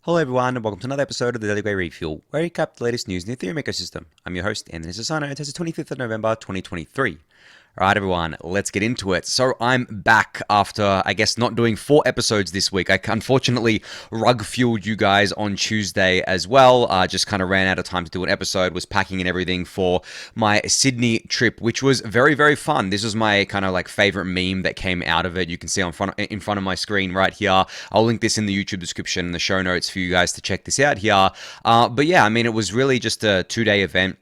Hello everyone and welcome to another episode of the Daily Gwei Refuel, where we recap the latest news in the Ethereum ecosystem. I'm your host, Anthony Sassano, and it's the 25th of November, 2023. Alright everyone, let's get into it. So I'm back after, I guess, not doing 4 episodes this week. I unfortunately rug fueled you guys on Tuesday as well. Just kind of ran out of time to do an episode, was packing and everything for my Sydney trip, which was very, very fun. This was my kind of like favorite meme that came out of it. You can see in front of my screen right here. I'll link this in the YouTube description and the show notes for you guys to check this out here. But yeah, I mean, it was really just a 2-day event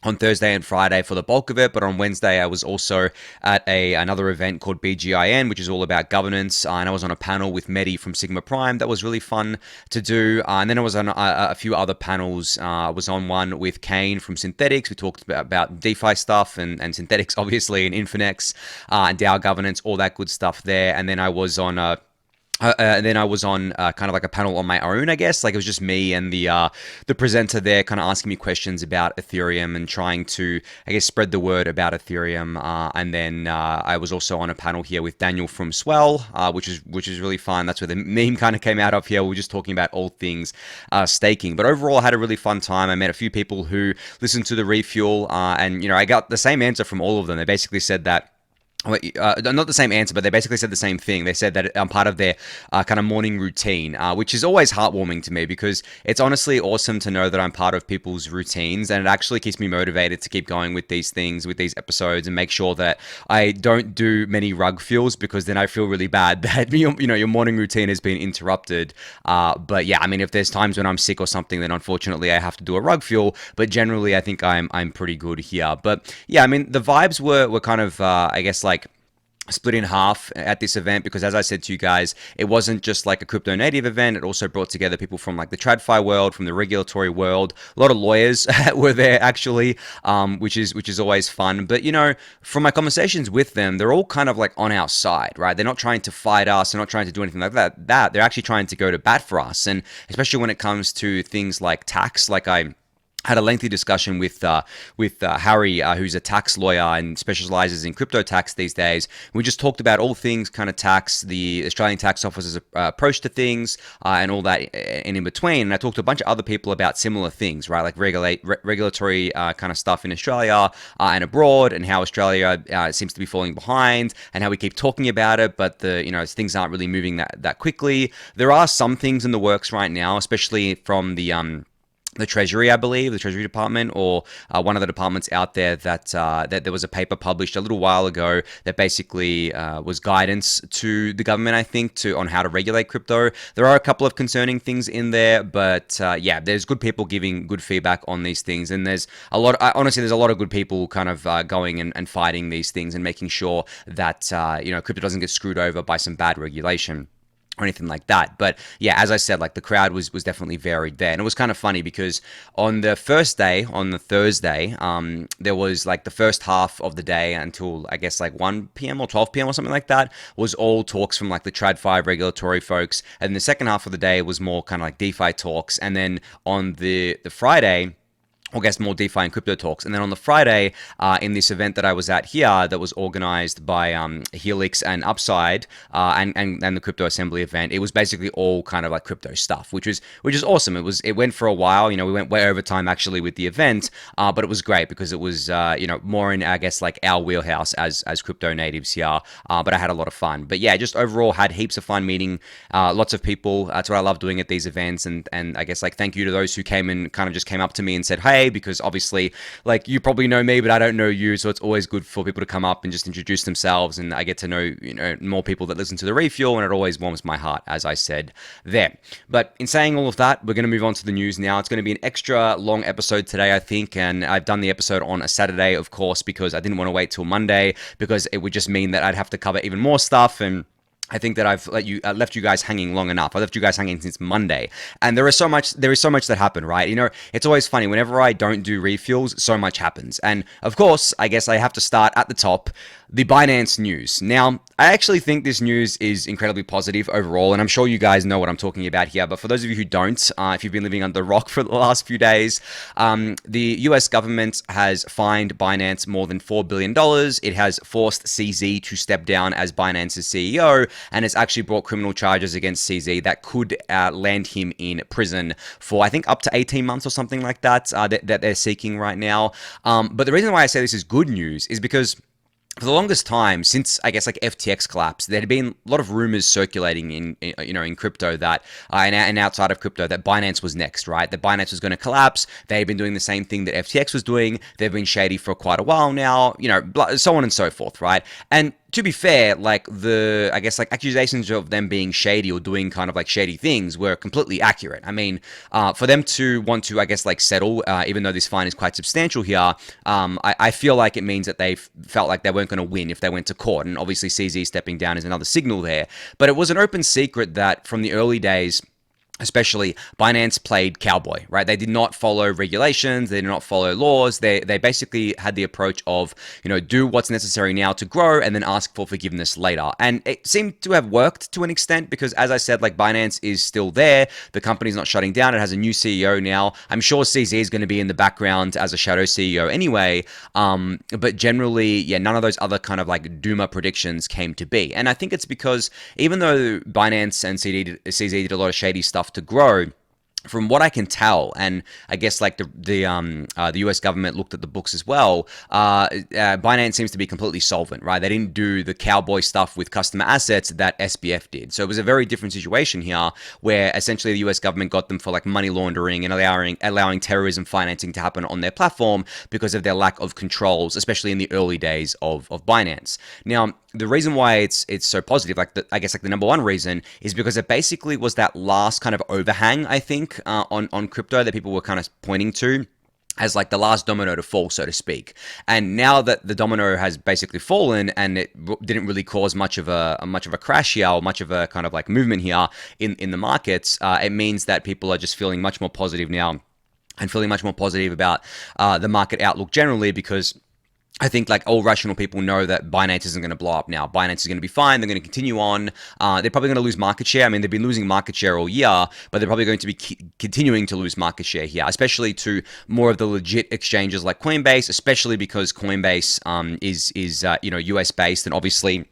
on Thursday and Friday for the bulk of it, but on Wednesday I was also at another event called BGIN, which is all about governance, and I was on a panel with Mehdi from Sigma Prime. That was really fun to do, and then I was on a few other panels. I was on one with Kane from Synthetics. We talked about DeFi stuff and Synthetics, obviously, and Infinex, and DAO governance, all that good stuff there, and then I was on kind of like a panel on my own, I guess. Like it was just me and the presenter there kind of asking me questions about Ethereum and trying to, I guess, spread the word about Ethereum. And then I was also on a panel here with Daniel from Swell, which is really fun. That's where the meme kind of came out of here. We were just talking about all things staking. But overall, I had a really fun time. I met a few people who listened to the Refuel, and I got the same answer from all of them. They basically said that, not the same answer, but they basically said the same thing. They said that I'm part of their kind of morning routine, which is always heartwarming to me because it's honestly awesome to know that I'm part of people's routines, and it actually keeps me motivated to keep going with these things, with these episodes, and make sure that I don't do many rug fuels, because then I feel really bad that your morning routine has been interrupted. But yeah, I mean, if there's times when I'm sick or something, then unfortunately I have to do a rug fuel. But generally, I think I'm pretty good here. But yeah, I mean, the vibes were kind of I guess like split in half at this event, because as I said to you guys, it wasn't just like a crypto native event. It also brought together people from like the TradFi world, from the regulatory world. A lot of lawyers were there actually, which is always fun. But from my conversations with them, they're all kind of like on our side, right? They're not trying to fight us. They're not trying to do anything like that. They're actually trying to go to bat for us. And especially when it comes to things like tax, like I had a lengthy discussion with Harry, who's a tax lawyer and specializes in crypto tax these days. We just talked about all things kind of tax, the Australian tax office's approach to things, and all that in between. And I talked to a bunch of other people about similar things, right? Like regulatory kind of stuff in Australia and abroad, and how Australia seems to be falling behind, and how we keep talking about it, but things aren't really moving that quickly. There are some things in the works right now, especially from the Treasury, I believe, the Treasury Department, or one of the departments out there, that there was a paper published a little while ago that basically was guidance to the government, I think, on how to regulate crypto. There are a couple of concerning things in there, but yeah, there's good people giving good feedback on these things, and there's a lot of good people kind of going and fighting these things and making sure that crypto doesn't get screwed over by some bad regulation or anything like that. But yeah, as I said, like the crowd was definitely varied there. And it was kind of funny because on the first day, on the Thursday, there was like the first half of the day until I guess like 1 p.m. or 12 p.m. or something like that was all talks from like the TradFi regulatory folks. And the second half of the day was more kind of like DeFi talks. And then on the Friday, I guess more DeFi and crypto talks. And then on the Friday, in this event that I was at here, that was organized by Helix and Upside, and the Crypto Assembly event, it was basically all kind of like crypto stuff, which is awesome. It went for a while. We went way over time actually with the event, but it was great because it was more in, I guess, like our wheelhouse as crypto natives here. But I had a lot of fun. But yeah, just overall had heaps of fun meeting lots of people. That's what I love doing at these events. And I guess like thank you to those who came and kind of just came up to me and said, hey, because obviously like you probably know me, but I don't know you, so it's always good for people to come up and just introduce themselves, and I get to know more people that listen to the Refuel, and it always warms my heart, as I said there. But in saying all of that, we're going to move on to the news now. It's going to be an extra long episode today, I think, and I've done the episode on a Saturday, of course, because I didn't want to wait till Monday, because it would just mean that I'd have to cover even more stuff, and I think that I've left you guys hanging long enough. I left you guys hanging since Monday, and there is so much that happened, right? It's always funny whenever I don't do refuels, so much happens, and of course, I guess I have to start at the top. The Binance news. Now, I actually think this news is incredibly positive overall, and I'm sure you guys know what I'm talking about here, but for those of you who don't, if you've been living under a rock for the last few days, the US government has fined Binance more than $4 billion. It has forced CZ to step down as Binance's CEO, and has actually brought criminal charges against CZ that could land him in prison for, I think, up to 18 months or something like that, that they're seeking right now. But the reason why I say this is good news is because for the longest time, since I guess like FTX collapse, there had been a lot of rumors circulating in crypto that and outside of crypto that Binance was next, right? That Binance was going to collapse. They've been doing the same thing that FTX was doing. They've been shady for quite a while now, so on and so forth, right? And to be fair, like I guess like accusations of them being shady or doing kind of like shady things were completely accurate. I mean, for them to want to, I guess, like settle, even though this fine is quite substantial here, I feel like it means that they felt like they weren't going to win if they went to court. And obviously CZ stepping down is another signal there. But it was an open secret that from the early days, especially, Binance played cowboy, right? They did not follow regulations. They did not follow laws. They basically had the approach of, do what's necessary now to grow and then ask for forgiveness later. And it seemed to have worked to an extent because, as I said, like Binance is still there. The company's not shutting down. It has a new CEO now. I'm sure CZ is going to be in the background as a shadow CEO anyway. But generally, yeah, none of those other kind of like doomer predictions came to be. And I think it's because even though Binance and CZ did a lot of shady stuff to grow, from what I can tell, and I guess like the US government looked at the books as well, Binance seems to be completely solvent, right? They didn't do the cowboy stuff with customer assets that SBF did. So it was a very different situation here where essentially the US government got them for like money laundering and allowing terrorism financing to happen on their platform because of their lack of controls, especially in the early days of Binance. Now, the reason why it's so positive, I guess the number one reason is because it basically was that last kind of overhang, I think, on crypto that people were kind of pointing to as like the last domino to fall, so to speak. And now that the domino has basically fallen and it didn't really cause much of a crash here or much of a kind of like movement here in the markets, it means that people are just feeling much more positive now and feeling much more positive about the market outlook generally, because I think like all rational people know that Binance isn't going to blow up now. Binance is going to be fine. They're going to continue on. They're probably going to lose market share. I mean, they've been losing market share all year, but they're probably going to be continuing to lose market share here, especially to more of the legit exchanges like Coinbase, especially because Coinbase is US based, and obviously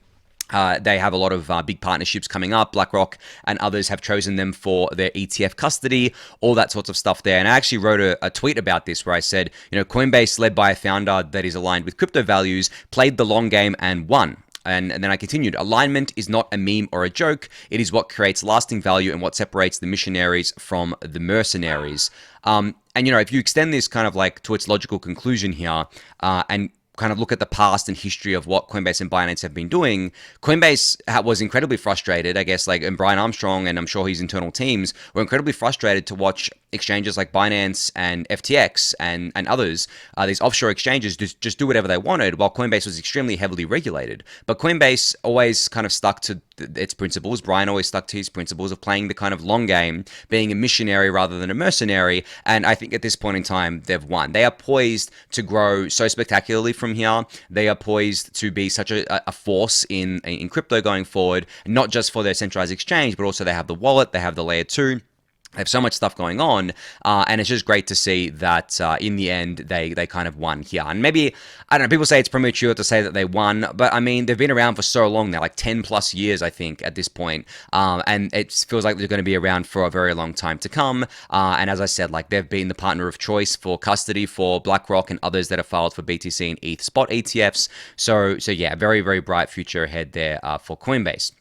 they have a lot of big partnerships coming up. BlackRock and others have chosen them for their ETF custody, all that sorts of stuff there. And I actually wrote a tweet about this where I said, Coinbase, led by a founder that is aligned with crypto values, played the long game and won. And then I continued, alignment is not a meme or a joke. It is what creates lasting value and what separates the missionaries from the mercenaries. And, if you extend this kind of like to its logical conclusion here, and kind of look at the past and history of what Coinbase and Binance have been doing, Coinbase was incredibly frustrated, I guess, and Brian Armstrong and I'm sure his internal teams were incredibly frustrated to watch exchanges like Binance and FTX and others, these offshore exchanges, just do whatever they wanted, while Coinbase was extremely heavily regulated. But Coinbase always kind of stuck to its principles. Brian always stuck to his principles of playing the kind of long game, being a missionary rather than a mercenary. And I think at this point in time, they've won. They are poised to grow so spectacularly from here. They are poised to be such a force in crypto going forward, not just for their centralized exchange, but also they have the wallet, they have the layer 2. They have so much stuff going on, and it's just great to see that in the end, they kind of won here. And maybe, I don't know, people say it's premature to say that they won, but I mean, they've been around for so long now, like 10 plus years, I think, at this point. And it feels like they're going to be around for a very long time to come. And as I said, like they've been the partner of choice for custody for BlackRock and others that have filed for BTC and ETH spot ETFs. So yeah, very, very bright future ahead there for Coinbase.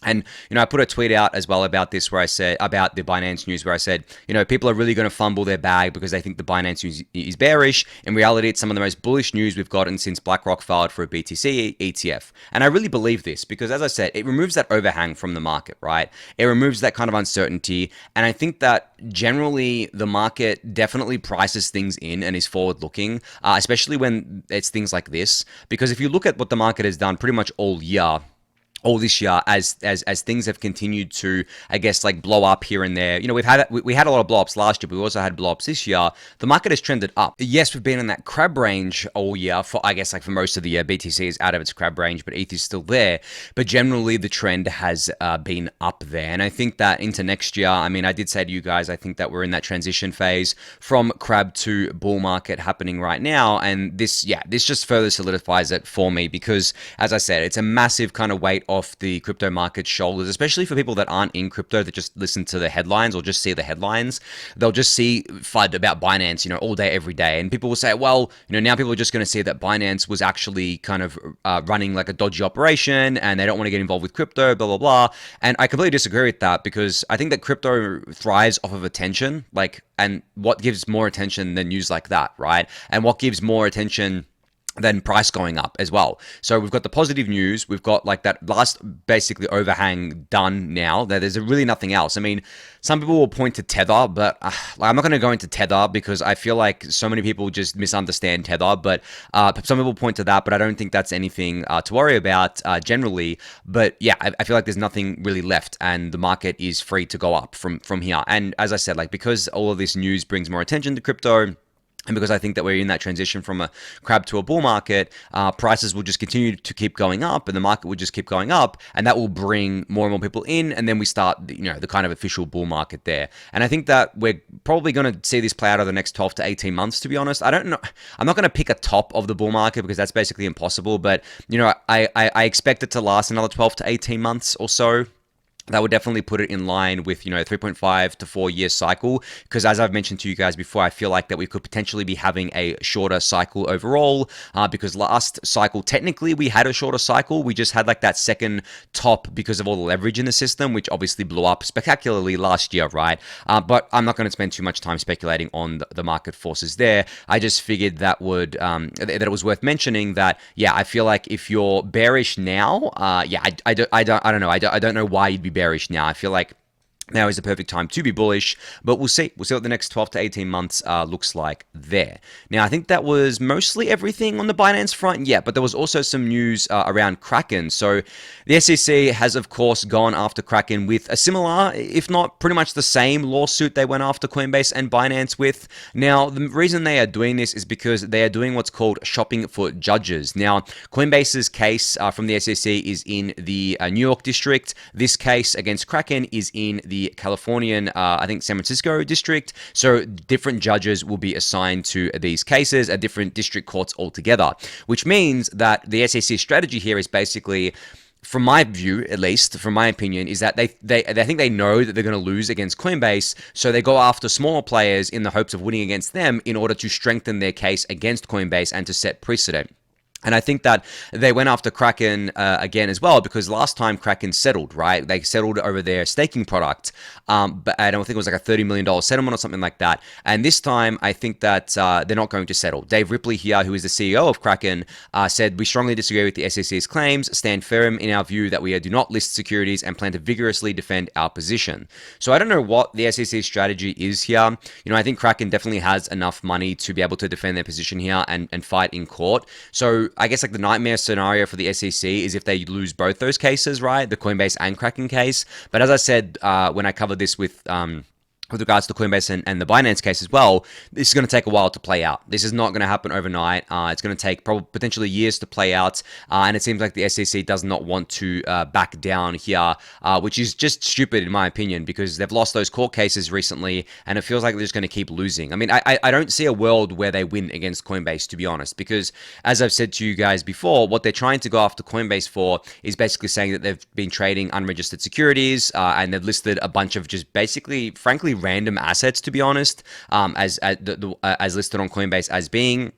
And, I put a tweet out as well about this where I said, about the Binance news, where I said, people are really going to fumble their bag because they think the Binance news is bearish. In reality, it's some of the most bullish news we've gotten since BlackRock filed for a BTC ETF. And I really believe this because, as I said, it removes that overhang from the market, right? It removes that kind of uncertainty. And I think that generally the market definitely prices things in and is forward looking, especially when it's things like this. Because if you look at what the market has done pretty much all this year, as things have continued to, I guess, like blow up here and there. We had a lot of blow ups last year, but we also had blow ups this year. The market has trended up. Yes, we've been in that crab range all year for, I guess, like for most of the year. BTC is out of its crab range, but ETH is still there. But generally, the trend has been up there. And I think that into next year, I mean, I did say to you guys, I think that we're in that transition phase from crab to bull market happening right now. And this just further solidifies it for me because, as I said, it's a massive kind of weight off the crypto market's shoulders, especially for people that aren't in crypto, that just listen to the headlines or just see the headlines. They'll just see FUD about Binance, all day, every day. And people will say, well, now people are just going to see that Binance was actually kind of running like a dodgy operation and they don't want to get involved with crypto, blah, blah, blah. And I completely disagree with that, because I think that crypto thrives off of attention, and what gives more attention than news like that, right? And what gives more attention than price going up as well. So we've got the positive news. We've got like that last basically overhang done now. There's really nothing else. I mean, some people will point to Tether, but I'm not going to go into Tether because I feel like so many people just misunderstand Tether. But some people point to that, but I don't think that's anything to worry about generally. But yeah, I feel like there's nothing really left, and the market is free to go up from here. And as I said, like, because all of this news brings more attention to crypto, and because I think that we're in that transition from a crab to a bull market, prices will just continue to keep going up, and the market will just keep going up, and that will bring more and more people in, and then we start, the kind of official bull market there. And I think that we're probably going to see this play out over the next 12 to 18 months, to be honest. I don't know. I'm not going to pick a top of the bull market because that's basically impossible, but, I expect it to last another 12 to 18 months or so. That would definitely put it in line with, 3.5 to 4 year cycle. Because as I've mentioned to you guys before, I feel like that we could potentially be having a shorter cycle overall. Because last cycle, technically we had a shorter cycle. We just had like that second top because of all the leverage in the system, which obviously blew up spectacularly last year, right? But I'm not going to spend too much time speculating on the market forces there. I just figured that that it was worth mentioning that, yeah, I feel like if you're bearish now, I don't know. I don't know why you'd be bearish now. I feel like now is the perfect time to be bullish, but we'll see. We'll see what the next 12 to 18 months looks like there. Now, I think that was mostly everything on the Binance front. Yeah, but there was also some news around Kraken. So the SEC has, of course, gone after Kraken with a similar, if not pretty much the same lawsuit they went after Coinbase and Binance with. Now, the reason they are doing this is because they are doing what's called shopping for judges. Now, Coinbase's case from the SEC is in the New York district. This case against Kraken is in the Californian, I think San Francisco district. So different judges will be assigned to these cases at different district courts altogether, which means that the SEC strategy here is basically, from my view, at least, from my opinion, is that they think they know that they're going to lose against Coinbase, so they go after smaller players in the hopes of winning against them in order to strengthen their case against Coinbase and to set precedent. And I think that they went after Kraken again as well, because last time Kraken settled, right? They settled over their staking product, but I don't think it was like a $30 million settlement or something like that. And this time, I think that they're not going to settle. Dave Ripley here, who is the CEO of Kraken, said, "We strongly disagree with the SEC's claims, stand firm in our view that we do not list securities and plan to vigorously defend our position." So I don't know what the SEC's strategy is here. I think Kraken definitely has enough money to be able to defend their position here and fight in court. So I guess like the nightmare scenario for the SEC is if they lose both those cases, right? The Coinbase and Kraken case. But as I said, when I covered this with regards to Coinbase and the Binance case as well, this is going to take a while to play out. This is not going to happen overnight. It's going to take potentially years to play out. And it seems like the SEC does not want to back down here, which is just stupid in my opinion, because they've lost those court cases recently, and it feels like they're just going to keep losing. I mean, I don't see a world where they win against Coinbase, to be honest, because as I've said to you guys before, what they're trying to go after Coinbase for is basically saying that they've been trading unregistered securities, and they've listed a bunch of just basically, frankly, random assets, to be honest, as listed on Coinbase as being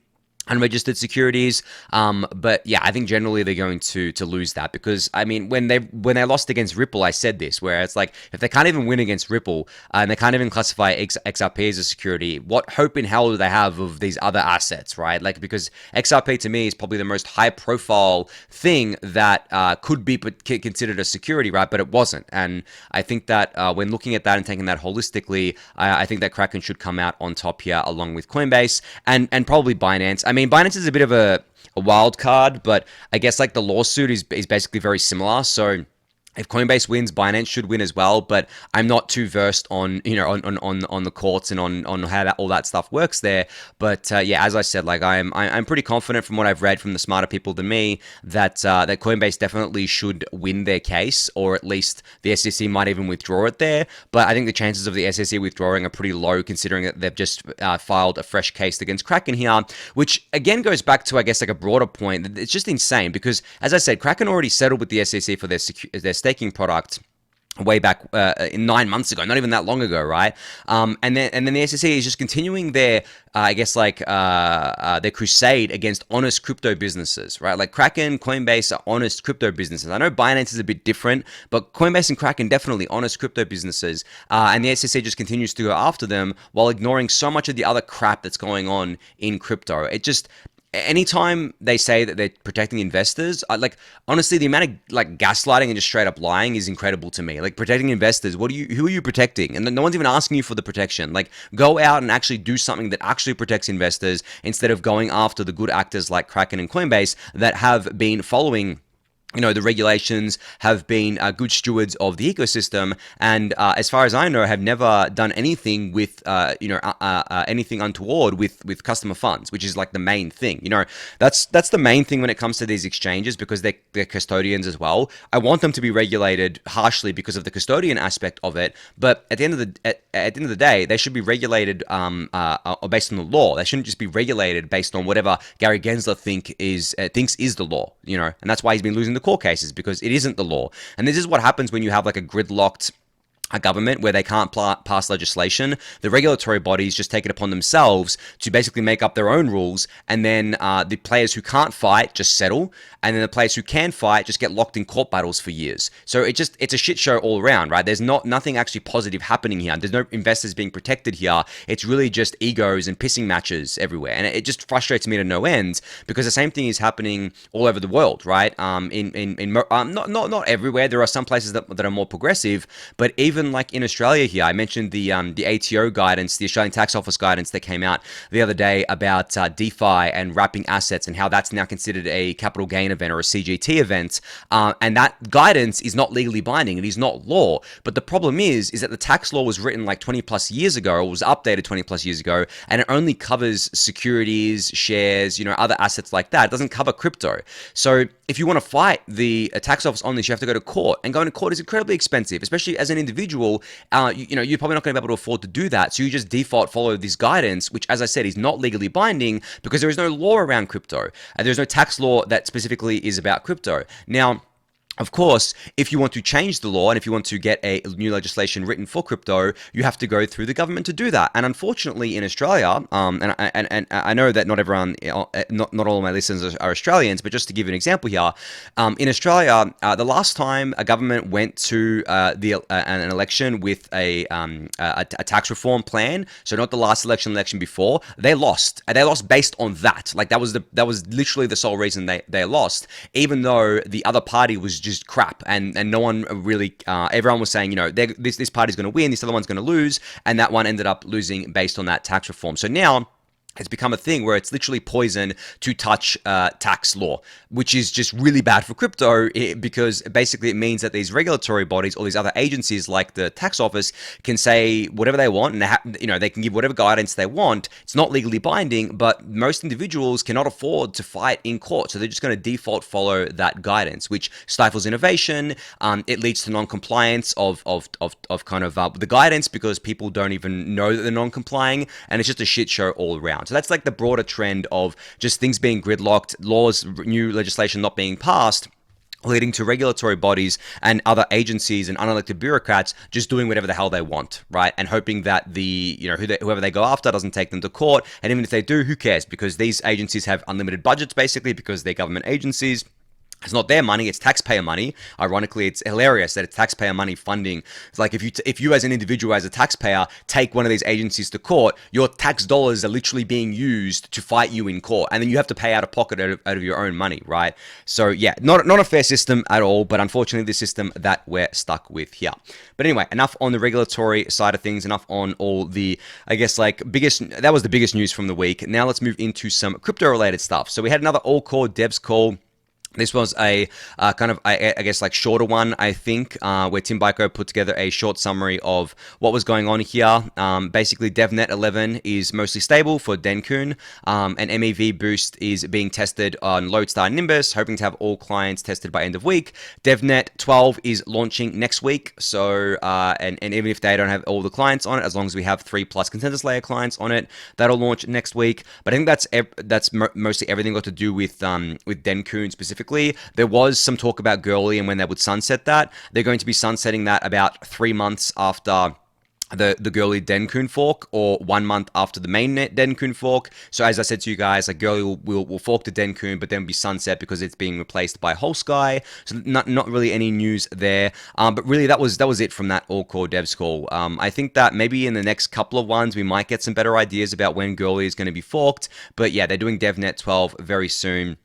unregistered securities. But yeah, I think generally they're going to lose that, because I mean, when they lost against Ripple, I said this, where it's like, if they can't even win against Ripple and they can't even classify XRP as a security, what hope in hell do they have of these other assets, right? Like, because XRP to me is probably the most high profile thing that could be considered a security, right? But it wasn't. And I think that when looking at that and taking that holistically, I think that Kraken should come out on top here, along with Coinbase and probably Binance. I mean, Binance is a bit of a wild card, but I guess like the lawsuit is basically very similar. So if Coinbase wins, Binance should win as well. But I'm not too versed on on the courts and on how all that stuff works there. But yeah, as I said, like I'm pretty confident from what I've read from the smarter people than me that that Coinbase definitely should win their case, or at least the SEC might even withdraw it there. But I think the chances of the SEC withdrawing are pretty low, considering that they've just filed a fresh case against Kraken here, which again goes back to, I guess, like a broader point. It's just insane because, as I said, Kraken already settled with the SEC for their staking product way back 9 months ago, not even that long ago, right? And then the SEC is just continuing their, I guess, like their crusade against honest crypto businesses, right? Like Kraken, Coinbase are honest crypto businesses. I know Binance is a bit different, but Coinbase and Kraken definitely honest crypto businesses. And the SEC just continues to go after them while ignoring so much of the other crap that's going on in crypto. It just, anytime they say that they're protecting investors, like honestly, the amount of like gaslighting and just straight up lying is incredible to me. Like protecting investors, who are you protecting? And no one's even asking you for the protection. Like go out and actually do something that actually protects investors instead of going after the good actors like Kraken and Coinbase that have been following, you know, the regulations, have been good stewards of the ecosystem, and as far as I know, have never done anything with, anything untoward with customer funds, which is like the main thing. You know, that's the main thing when it comes to these exchanges, because they're custodians as well. I want them to be regulated harshly because of the custodian aspect of it, but at the end of the day, they should be regulated based on the law. They shouldn't just be regulated based on whatever Gary Gensler thinks is the law. You know, and that's why he's been losing the court cases, because it isn't the law. And this is what happens when you have like a gridlocked government where they can't pass legislation. The regulatory bodies just take it upon themselves to basically make up their own rules, and then the players who can't fight just settle, and then the players who can fight just get locked in court battles for years. So it's a shit show all around, right? There's nothing actually positive happening here. There's no investors being protected here. It's really just egos and pissing matches everywhere, and it just frustrates me to no end, because the same thing is happening all over the world, right? Not everywhere. There are some places that are more progressive, but even like in Australia here, I mentioned the ATO guidance, the Australian Tax Office guidance that came out the other day about DeFi and wrapping assets, and how that's now considered a capital gain event or a CGT event. And that guidance is not legally binding. It is not law. But the problem is that the tax law was written like 20 plus years ago, or was updated 20 plus years ago, and it only covers securities, shares, you know, other assets like that. It doesn't cover crypto. So if you want to fight the tax office on this, you have to go to court, and going to court is incredibly expensive, especially as an individual. You're probably not going to be able to afford to do that. So you just default follow this guidance, which, as I said, is not legally binding, because there is no law around crypto, and there's no tax law that specifically is about crypto. Now, of course, if you want to change the law and if you want to get a new legislation written for crypto, you have to go through the government to do that. And unfortunately, in Australia, and I know that not everyone, not all of my listeners are Australians, but just to give you an example here, in Australia, the last time a government went to an election with a tax reform plan, so not the last election before, they lost. And they lost based on that. Like that was literally the sole reason they lost, even though the other party was just crap, and no one really, everyone was saying, you know, this party's going to win, this other one's going to lose, and that one ended up losing based on that tax reform. So now it's become a thing where it's literally poison to touch tax law, which is just really bad for crypto, because basically it means that these regulatory bodies or these other agencies like the tax office can say whatever they want, and they can give whatever guidance they want. It's not legally binding, but most individuals cannot afford to fight in court, so they're just going to default follow that guidance, which stifles innovation. It leads to non-compliance of the guidance, because people don't even know that they're non-complying, and it's just a shit show all around. So that's like the broader trend of just things being gridlocked, laws, new legislation not being passed, leading to regulatory bodies and other agencies and unelected bureaucrats just doing whatever the hell they want, right? And hoping that whoever they go after doesn't take them to court. And even if they do, who cares? Because these agencies have unlimited budgets, basically, because they're government agencies. It's not their money, it's taxpayer money. Ironically, it's hilarious that it's taxpayer money funding. It's like if you as an individual, as a taxpayer, take one of these agencies to court, your tax dollars are literally being used to fight you in court. And then you have to pay out of pocket out of your own money, right? So yeah, not a fair system at all, but unfortunately the system that we're stuck with here. But anyway, enough on the regulatory side of things, enough on all the, I guess, like that was the biggest news from the week. Now let's move into some crypto related stuff. So we had another AllCoreDevs call. This was a kind of, I guess, like shorter one, I think, where Tim Byko put together a short summary of what was going on here. Basically, DevNet 11 is mostly stable for Denkun. An MEV boost is being tested on Lodestar Nimbus, hoping to have all clients tested by end of week. DevNet 12 is launching next week. So, and even if they don't have all the clients on it, as long as we have 3+ consensus layer clients on it, that'll launch next week. But I think that's mostly everything got to do with Denkun specifically. There was some talk about Girly and when they would sunset that. They're going to be sunsetting that about 3 months after the Girly Denkun fork, or 1 month after the mainnet Denkun fork. So as I said to you guys, like Girly will fork to Denkun, but then be sunset because it's being replaced by Wholesky. So not really any news there. But really that was it from that AllCoreDevs call. I think that maybe in the next couple of ones we might get some better ideas about when Girly is going to be forked. But yeah, they're doing DevNet 12 very soon.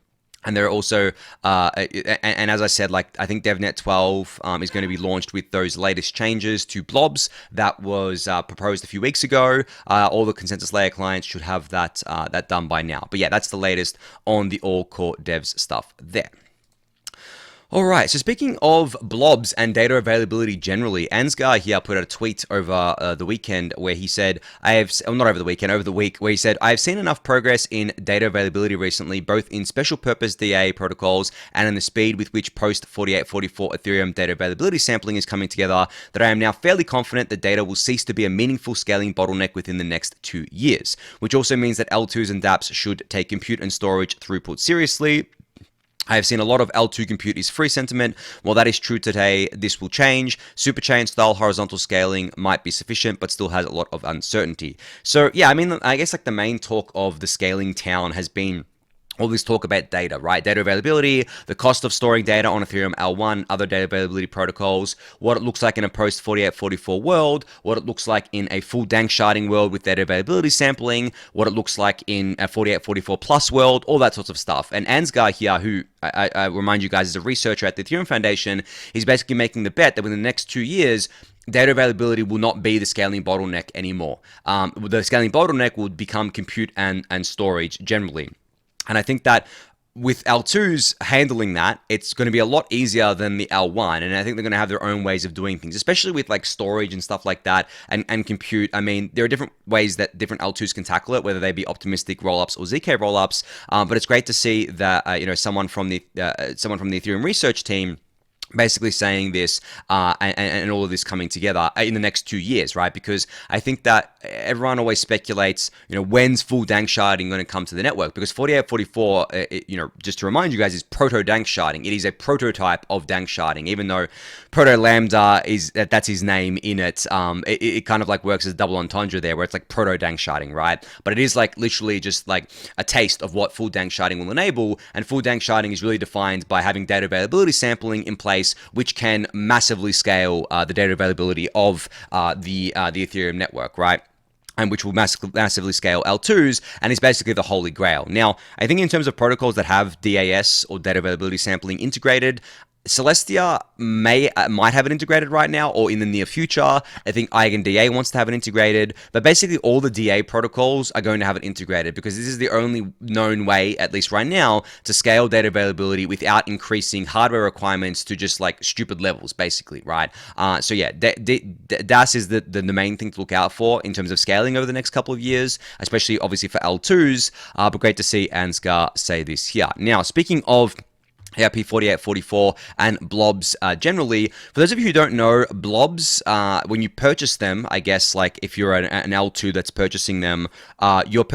And they're also, and as I said, like I think DevNet 12 is going to be launched with those latest changes to blobs that was proposed a few weeks ago. All the consensus layer clients should have that done by now. But yeah, that's the latest on the AllCoreDevs stuff there. All right, so speaking of blobs and data availability generally, Ansgar here put out a tweet over the weekend where he said, not over the weekend, over the week, where he said, I have seen enough progress in data availability recently, both in special purpose DA protocols and in the speed with which post 4844 Ethereum data availability sampling is coming together, that I am now fairly confident that data will cease to be a meaningful scaling bottleneck within the next 2 years, which also means that L2s and dApps should take compute and storage throughput seriously. I have seen a lot of L2 compute is free sentiment. While that is true today, this will change. Superchain style horizontal scaling might be sufficient, but still has a lot of uncertainty. So yeah, I mean, I guess like the main talk of the scaling town has been all this talk about data, right? Data availability, the cost of storing data on Ethereum L1, other data availability protocols, what it looks like in a post 4844 world, what it looks like in a full dank sharding world with data availability sampling, what it looks like in a 4844 plus world, all that sorts of stuff. And Ansgar here, who I remind you guys is a researcher at the Ethereum Foundation, he's basically making the bet that within the next 2 years, data availability will not be the scaling bottleneck anymore. The scaling bottleneck will become compute and storage generally. And I think that with L2s handling that, it's going to be a lot easier than the L1. And I think they're going to have their own ways of doing things, especially with like storage and stuff like that and compute. I mean, there are different ways that different L2s can tackle it, whether they be optimistic rollups or ZK rollups. But it's great to see that, someone from the Ethereum research team basically saying this and all of this coming together in the next 2 years, right? Because I think that everyone always speculates, when's full dank sharding going to come to the network? Because 4844, just to remind you guys, is proto dank sharding. It is a prototype of dank sharding, even though proto lambda that's his name in it. It kind of like works as double entendre there, where it's like proto dank sharding, right? But it is like literally just like a taste of what full dank sharding will enable. And full dank sharding is really defined by having data availability sampling in place, which can massively scale the data availability of the Ethereum network, right? And which will massively scale L2s, and is basically the holy grail. Now, I think in terms of protocols that have DAS or data availability sampling integrated, Celestia might have it integrated right now or in the near future. I think EigenDA wants to have it integrated, but basically all the DA protocols are going to have it integrated because this is the only known way, at least right now, to scale data availability without increasing hardware requirements to just like stupid levels, basically, right? So yeah, DAS is the main thing to look out for in terms of scaling over the next couple of years, especially obviously for L2s, but great to see Ansgar say this here. Now, speaking of ARP4844 and blobs generally. For those of you who don't know, blobs, when you purchase them, I guess like if you're an L2 that's purchasing them, you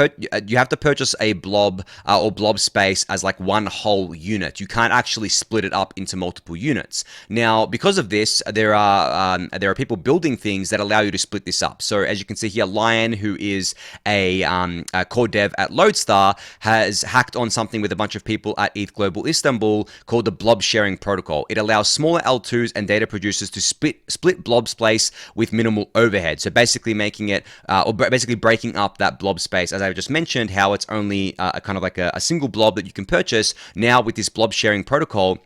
have to purchase a blob or blob space as like one whole unit. You can't actually split it up into multiple units. Now, because of this, there are people building things that allow you to split this up. So as you can see here, Lion, who is a core dev at Lodestar, has hacked on something with a bunch of people at ETH Global Istanbul called the Blob sharing protocol. It allows smaller L2s and data producers to split blob space with minimal overhead. So basically making it, or basically breaking up that blob space, as I just mentioned, how it's only kind of like a single blob that you can purchase. Now with this blob sharing protocol,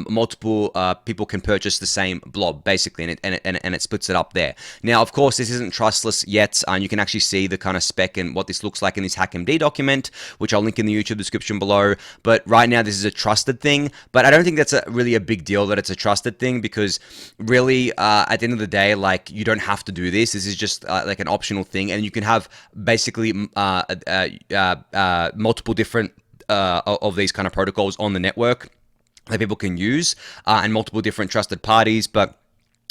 multiple people can purchase the same blob basically, and it splits it up there. Now, of course, this isn't trustless yet. You can actually see the kind of spec and what this looks like in this HackMD document, which I'll link in the YouTube description below. But right now, this is a trusted thing. But I don't think that's really a big deal that it's a trusted thing, because really, at the end of the day, like, you don't have to do this. This is just like an optional thing, and you can have basically multiple different of these kind of protocols on the network that people can use, and multiple different trusted parties. But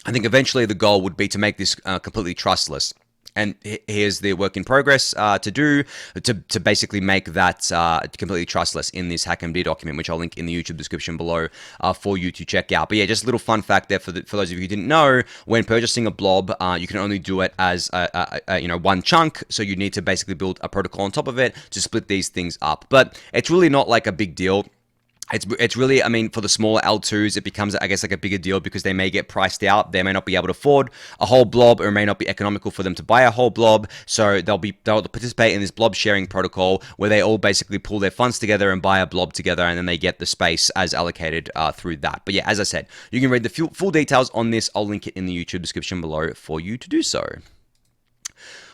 I think eventually the goal would be to make this completely trustless. And here's the work in progress to do to basically make that completely trustless in this HackMD document, which I'll link in the YouTube description below for you to check out. But yeah, just a little fun fact there for those of you who didn't know: when purchasing a blob, you can only do it as one chunk. So you need to basically build a protocol on top of it to split these things up. But it's really not like a big deal. It's really, I mean, for the smaller L2s, it becomes, I guess, like a bigger deal, because they may get priced out. They may not be able to afford a whole blob, or it may not be economical for them to buy a whole blob. So they'll participate in this blob sharing protocol, where they all basically pull their funds together and buy a blob together, and then they get the space as allocated through that. But yeah, as I said, you can read the full details on this. I'll link it in the YouTube description below for you to do so.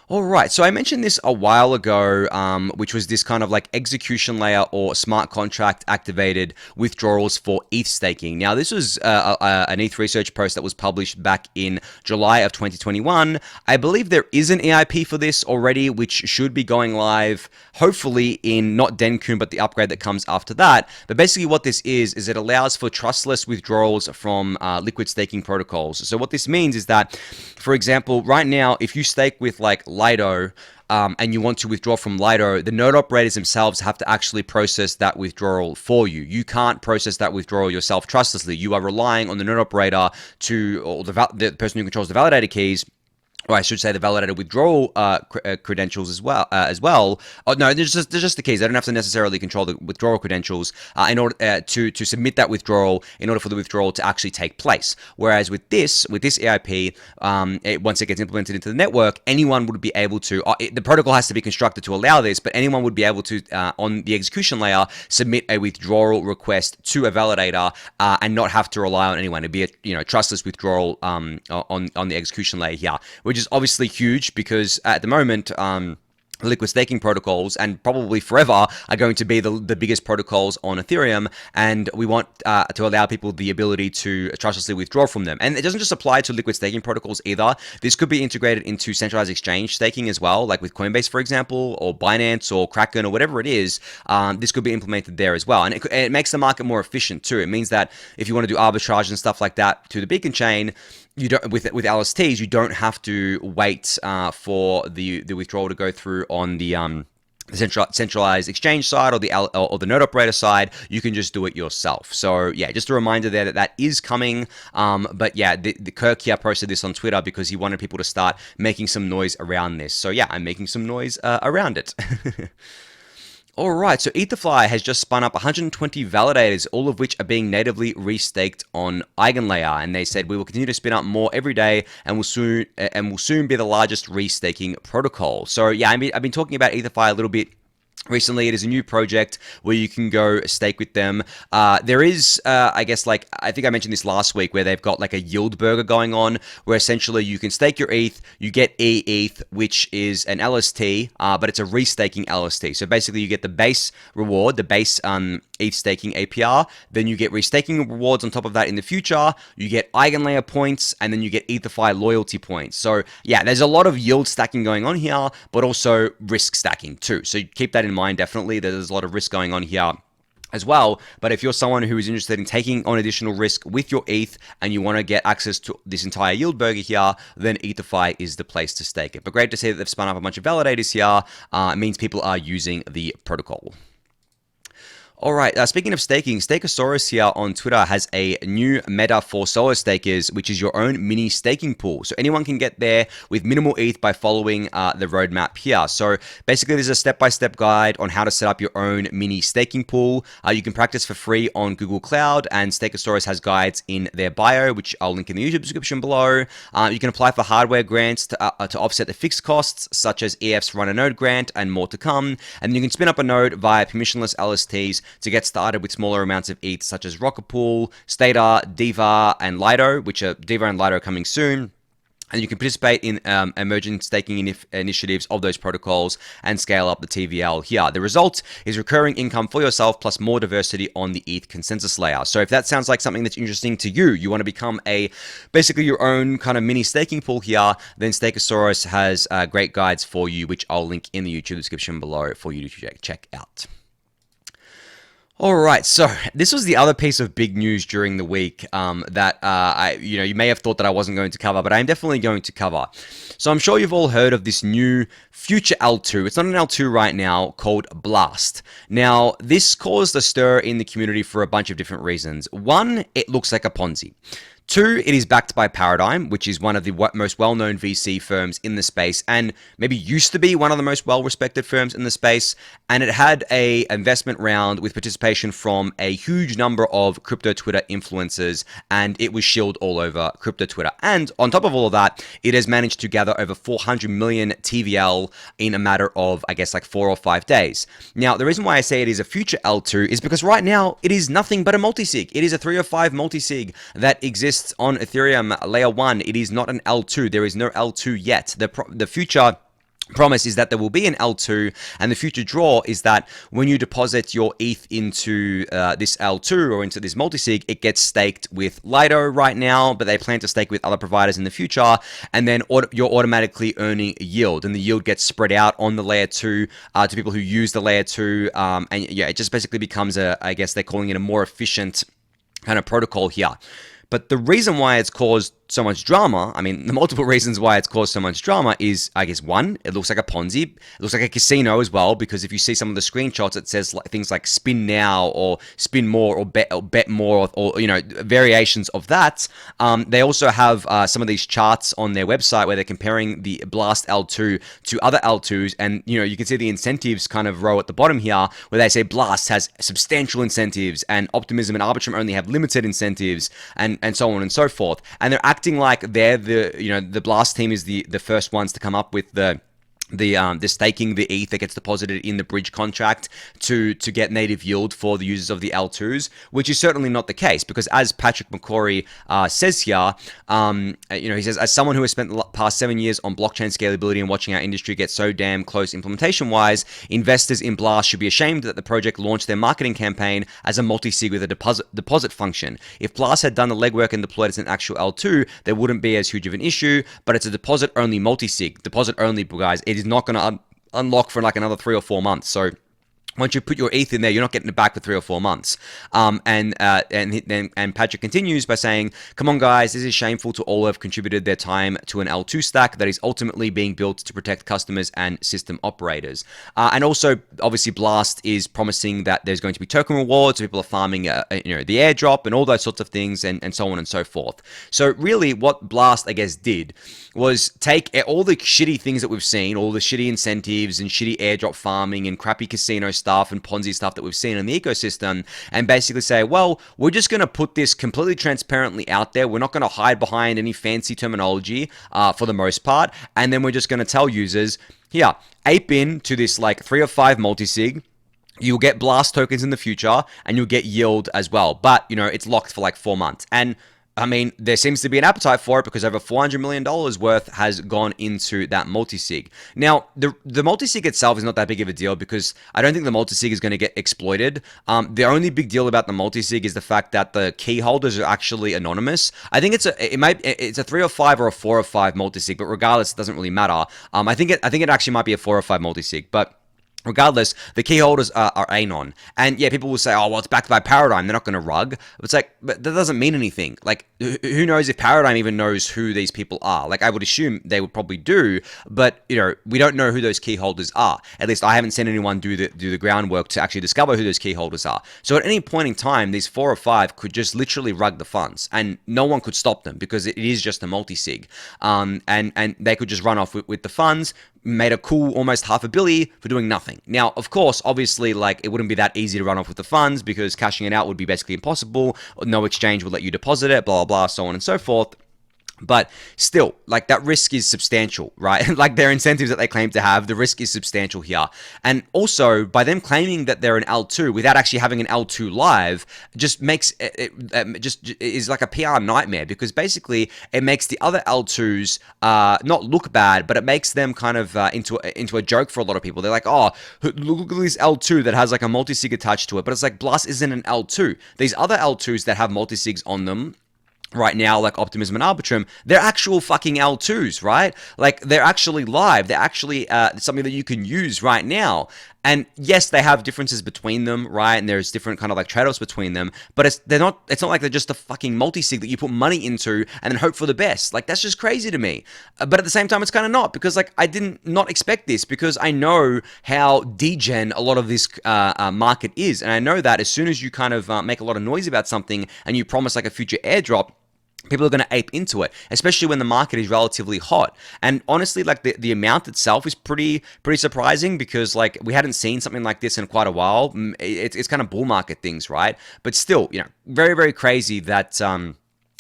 All right, so I mentioned this a while ago, which was this kind of like execution layer or smart contract activated withdrawals for ETH staking. Now, this was an ETH research post that was published back in July of 2021. I believe there is an EIP for this already, which should be going live, hopefully in not Denkun, but the upgrade that comes after that. But basically what this is it allows for trustless withdrawals from liquid staking protocols. So what this means is that, for example, right now, if you stake with like Lido, and you want to withdraw from Lido, the node operators themselves have to actually process that withdrawal for you. You can't process that withdrawal yourself trustlessly. You are relying on the node operator or the person who controls the validator keys, or I should say the validated withdrawal credentials as well. Oh, no, there's just the keys. They don't have to necessarily control the withdrawal credentials in order to submit that withdrawal, in order for the withdrawal to actually take place. Whereas with this EIP, once it gets implemented into the network, anyone would be able to. The protocol has to be constructed to allow this, but anyone would be able to, on the execution layer, submit a withdrawal request to a validator and not have to rely on anyone. It'd be a trustless withdrawal on the execution layer here, which is obviously huge, because at the moment, liquid staking protocols, and probably forever, are going to be the biggest protocols on Ethereum, and we want to allow people the ability to trustlessly withdraw from them. And it doesn't just apply to liquid staking protocols either. This could be integrated into centralized exchange staking as well, like with Coinbase, for example, or Binance, or Kraken, or whatever it is. This could be implemented there as well, and it makes the market more efficient too. It means that if you want to do arbitrage and stuff like that to the beacon chain, you don't, with LSTs, you don't have to wait for the withdrawal to go through on the centralized exchange side or the node operator side. You can just do it yourself. So yeah, just a reminder there that is coming. But yeah, the Kirk here posted this on Twitter because he wanted people to start making some noise around this. So yeah, I'm making some noise around it. Alright, so Ether.fi has just spun up 120 validators, all of which are being natively restaked on EigenLayer, and they said we will continue to spin up more every day, and will soon be the largest restaking protocol. So yeah, I've been talking about Ether.fi a little bit recently. It is a new project where you can go stake with them. There is, I guess, like, I think I mentioned this last week, where they've got like a yield burger going on, where essentially you can stake your ETH, you get ETH, which is an LST, but it's a restaking LST. So basically you get the base reward, the base ETH staking APR, then you get restaking rewards on top of that in the future, you get EigenLayer points, and then you get Ether.fi loyalty points. So yeah, there's a lot of yield stacking going on here, but also risk stacking too. So keep that in mind. Definitely, there's a lot of risk going on here as well. But if you're someone who is interested in taking on additional risk with your ETH, and you want to get access to this entire yield burger here, then Ether.fi is the place to stake it. But great to see that they've spun up a bunch of validators here. It means people are using the protocol. All right, speaking of staking, Stakesaurus here on Twitter has a new meta for solo stakers, which is your own mini staking pool. So anyone can get there with minimal ETH by following the roadmap here. So basically, there's a step-by-step guide on how to set up your own mini staking pool. You can practice for free on Google Cloud, and Stakesaurus has guides in their bio, which I'll link in the YouTube description below. You can apply for hardware grants to offset the fixed costs, such as EF's Run a Node grant, and more to come. And you can spin up a node via permissionless LSTs to get started with smaller amounts of ETH, such as Rocket Pool, Stater, Diva, and Lido, which are Diva and Lido coming soon. And you can participate in emerging staking initiatives of those protocols and scale up the TVL here. The result is recurring income for yourself plus more diversity on the ETH consensus layer. So if that sounds like something that's interesting to you, you want to become basically your own kind of mini staking pool here, then Stakesaurus has great guides for you, which I'll link in the YouTube description below for you to check out. All right, so this was the other piece of big news during the week that you may have thought that I wasn't going to cover, but I'm definitely going to cover. So I'm sure you've all heard of this new future L2. It's not an L2 right now, called Blast. Now, this caused a stir in the community for a bunch of different reasons. One, it looks like a Ponzi. Two, it is backed by Paradigm, which is one of the most well-known VC firms in the space, and maybe used to be one of the most well-respected firms in the space. And it had a investment round with participation from a huge number of crypto Twitter influencers, and it was shilled all over crypto Twitter. And on top of all of that, it has managed to gather over 400 million TVL in a matter of, I guess, like 4 or 5 days. Now, the reason why I say it is a future L2 is because right now it is nothing but a multisig. It is a 305 multisig that exists on Ethereum layer 1. It is not an L2. There is no L2 yet. The future promise is that there will be an L2, and the future draw is that when you deposit your ETH into this L2 or into this multisig, it gets staked with Lido right now, but they plan to stake with other providers in the future, and then you're automatically earning a yield, and the yield gets spread out on the layer 2 to people who use the layer 2, and yeah, it just basically becomes I guess they're calling it a more efficient kind of protocol here. But the reason why it's caused so much drama, I mean, the multiple reasons why it's caused so much drama is, I guess, one, it looks like a Ponzi. It looks like a casino as well, because if you see some of the screenshots, it says things like spin now or spin more or bet more or variations of that. They also have some of these charts on their website where they're comparing the Blast L2 to other L2s. And, you can see the incentives kind of row at the bottom here where they say Blast has substantial incentives and Optimism and Arbitrum only have limited incentives and so on and so forth. And they're acting like they're the Blast team is the first ones to come up with the staking the ETH that gets deposited in the bridge contract to get native yield for the users of the L2s, which is certainly not the case, because as Patrick McCrory says here, he says, as someone who has spent the past 7 years on blockchain scalability and watching our industry get so damn close implementation-wise, investors in Blast should be ashamed that the project launched their marketing campaign as a multi-sig with a deposit function. If Blast had done the legwork and deployed as an actual L2, there wouldn't be as huge of an issue, but it's a deposit-only multi-sig. Deposit-only, guys. It is not going to unlock for like another 3 or 4 months. So once you put your ETH in there, you're not getting it back for 3 or 4 months. And Patrick continues by saying, "Come on, guys, this is shameful to all who have contributed their time to an L2 stack that is ultimately being built to protect customers and system operators." And also, obviously, Blast is promising that there's going to be token rewards. So people are farming, the airdrop and all those sorts of things, and so on and so forth. So really, what Blast, I guess, did was take all the shitty things that we've seen, all the shitty incentives and shitty airdrop farming and crappy casino stuff and Ponzi stuff that we've seen in the ecosystem, and basically say, well, we're just going to put this completely transparently out there. We're not going to hide behind any fancy terminology for the most part. And then we're just going to tell users, here, ape in to this like 3 or 5 multisig. You'll get Blast tokens in the future and you'll get yield as well. But, it's locked for like 4 months. And I mean, there seems to be an appetite for it because over $400 million worth has gone into that multisig. Now, the multisig itself is not that big of a deal because I don't think the multisig is going to get exploited. The only big deal about the multisig is the fact that the key holders are actually anonymous. I think it's a 3 or 5 or a 4 or 5 multisig, but regardless, it doesn't really matter. I think it actually might be a 4 or 5 multisig, but regardless, the key holders are anon. And yeah, people will say, oh, well, it's backed by Paradigm. They're not going to rug. It's like, but that doesn't mean anything. Like, who knows if Paradigm even knows who these people are? Like, I would assume they would probably do, but, we don't know who those key holders are. At least I haven't seen anyone do the groundwork to actually discover who those key holders are. So at any point in time, these 4 or 5 could just literally rug the funds, and no one could stop them because it is just a multi-sig. And they could just run off with the funds, made a cool almost $500 million for doing nothing. Now, of course, obviously, like, it wouldn't be that easy to run off with the funds because cashing it out would be basically impossible. No exchange would let you deposit it, blah, blah, blah, so on and so forth. But still, like, that risk is substantial, right? Like, their incentives that they claim to have, the risk is substantial here. And also, by them claiming that they're an L2 without actually having an L2 live, just makes just is like a PR nightmare, because basically it makes the other L2s not look bad, but it makes them kind of into a joke for a lot of people. They're like, oh, look at this L2 that has like a multi-sig attached to it, but it's like, Blast isn't an L2. These other L2s that have multi-sigs on them right now, like Optimism and Arbitrum, they're actual fucking L2s, right? Like, they're actually live. They're actually something that you can use right now. And yes, they have differences between them, right? And there's different kind of like trade-offs between them, but it's not like they're just a fucking multi-sig that you put money into and then hope for the best. Like, that's just crazy to me. But at the same time, it's kind of not, because like, I didn't not expect this, because I know how degen a lot of this market is. And I know that as soon as you kind of make a lot of noise about something and you promise like a future airdrop, people are going to ape into it, especially when the market is relatively hot. And honestly, like, the amount itself is pretty surprising, because like, we hadn't seen something like this in quite a while. It's kind of bull market things, right? But still, you know, very, very crazy that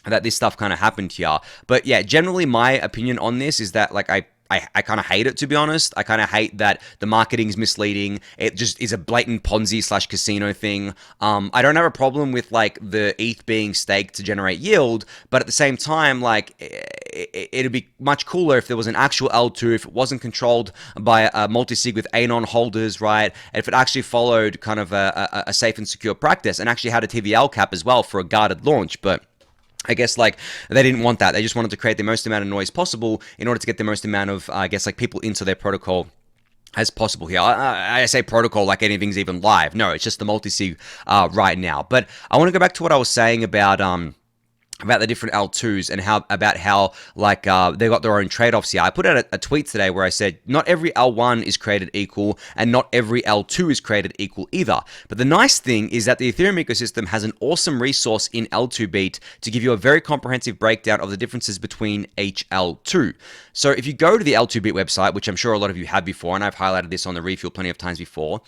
that this stuff kind of happened here. But yeah, generally my opinion on this is that, like, I kind of hate it, to be honest. I kind of hate that the marketing is misleading. It just is a blatant Ponzi/casino thing. I don't have a problem with like the ETH being staked to generate yield, but at the same time, like, it'd be much cooler if there was an actual L2, if it wasn't controlled by a multi-sig with anon holders, right? And if it actually followed kind of a safe and secure practice, and actually had a TVL cap as well for a guarded launch. But I guess like, they didn't want that. They just wanted to create the most amount of noise possible in order to get the most amount of, I guess, like, people into their protocol as possible here. I say protocol like anything's even live. No, it's just the multi-sig right now. But I want to go back to what I was saying about the different L2s, and how like they got their own trade-offs here. I put out a tweet today where I said, not every L1 is created equal, and not every L2 is created equal either. But the nice thing is that the Ethereum ecosystem has an awesome resource in L2Beat to give you a very comprehensive breakdown of the differences between each L2. So if you go to the L2Beat website, which I'm sure a lot of you have before, and I've highlighted this on the Refuel plenty of times before,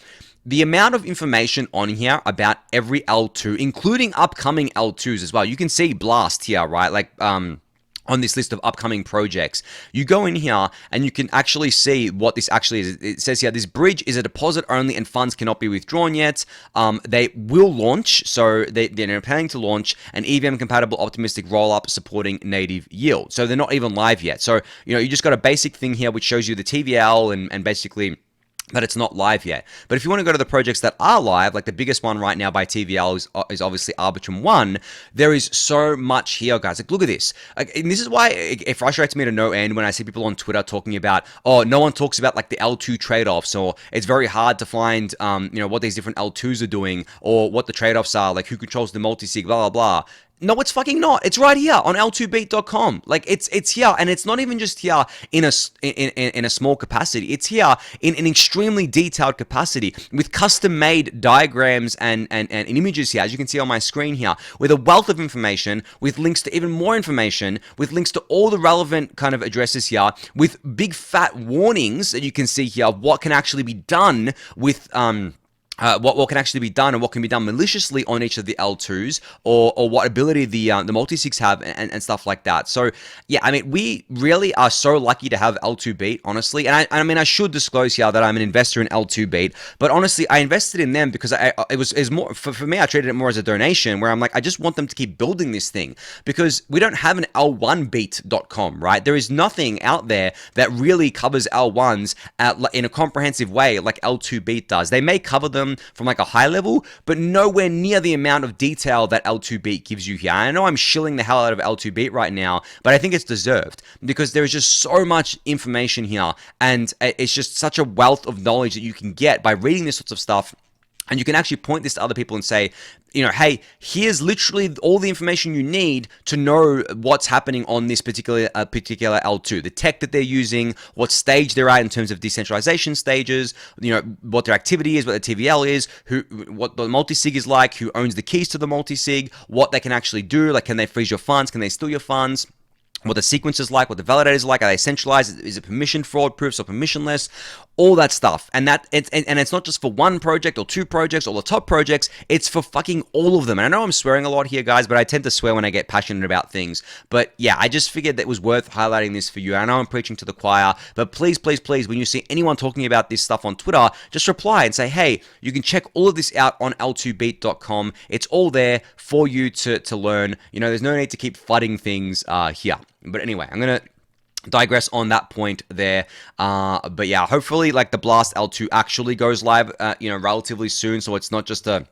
the amount of information on here about every L2, including upcoming L2s as well. You can see Blast here, right? Like, on this list of upcoming projects. You go in here and you can actually see what this actually is. It says here, this bridge is a deposit only and funds cannot be withdrawn yet. They will launch, so they're planning to launch an EVM compatible optimistic rollup supporting native yield. So they're not even live yet. So, you know, you just got a basic thing here which shows you the TVL and basically that it's not live yet. But if you want to go to the projects that are live, like the biggest one right now by TVL is obviously Arbitrum 1, there is so much here, guys. Like, look at this. Like, and this is why it frustrates me to no end when I see people on Twitter talking about, oh, no one talks about like the L2 trade-offs, or it's very hard to find, you know, what these different L2s are doing, or what the trade-offs are, like who controls the multi-sig, blah, blah, blah. No, it's fucking not. It's right here on L2Beat.com. Like, it's here, and it's not even just here in a small capacity. It's here in an extremely detailed capacity with custom-made diagrams and images here, as you can see on my screen here, with a wealth of information, with links to even more information, with links to all the relevant kind of addresses here, with big fat warnings that you can see here of what can actually be done with what can actually be done and what can be done maliciously on each of the L2s, or what ability the multi-sigs have and stuff like that. So yeah, I mean, we really are so lucky to have L2Beat, honestly. And I mean, I should disclose here that I'm an investor in L2Beat, but honestly, I invested in them because it was more, for me, I treated it more as a donation, where I'm like, I just want them to keep building this thing, because we don't have an L1Beat.com, right? There is nothing out there that really covers L1s in a comprehensive way like L2Beat does. They may cover them from like a high level, but nowhere near the amount of detail that L2Beat gives you here. I know I'm shilling the hell out of L2Beat right now, but I think it's deserved, because there is just so much information here, and it's just such a wealth of knowledge that you can get by reading this sorts of stuff. And you can actually point this to other people and say, you know, hey, here's literally all the information you need to know what's happening on this particular L2, the tech that they're using, what stage they're at in terms of decentralization stages, you know, what their activity is, what their TVL is, what the multi-sig is like, who owns the keys to the multi-sig, what they can actually do, like can they freeze your funds, can they steal your funds, what the sequence is like, what the validators are like, are they centralized, is it permission fraud proofs or permissionless? all that stuff. And it's not just for one project or two projects or the top projects, it's for fucking all of them. And I know I'm swearing a lot here, guys, but I tend to swear when I get passionate about things. But yeah, I just figured that it was worth highlighting this for you. I know I'm preaching to the choir, but please, please, please, when you see anyone talking about this stuff on Twitter, just reply and say, hey, you can check all of this out on l2beat.com. It's all there for you to learn. You know, there's no need to keep flooding things here. But anyway, I'm going to digress on that point there, but yeah, hopefully like the Blast L2 actually goes live relatively soon, so it's not just a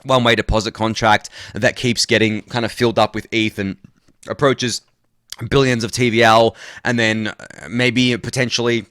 one-way deposit contract that keeps getting kind of filled up with ETH and approaches billions of TVL, and then maybe potentially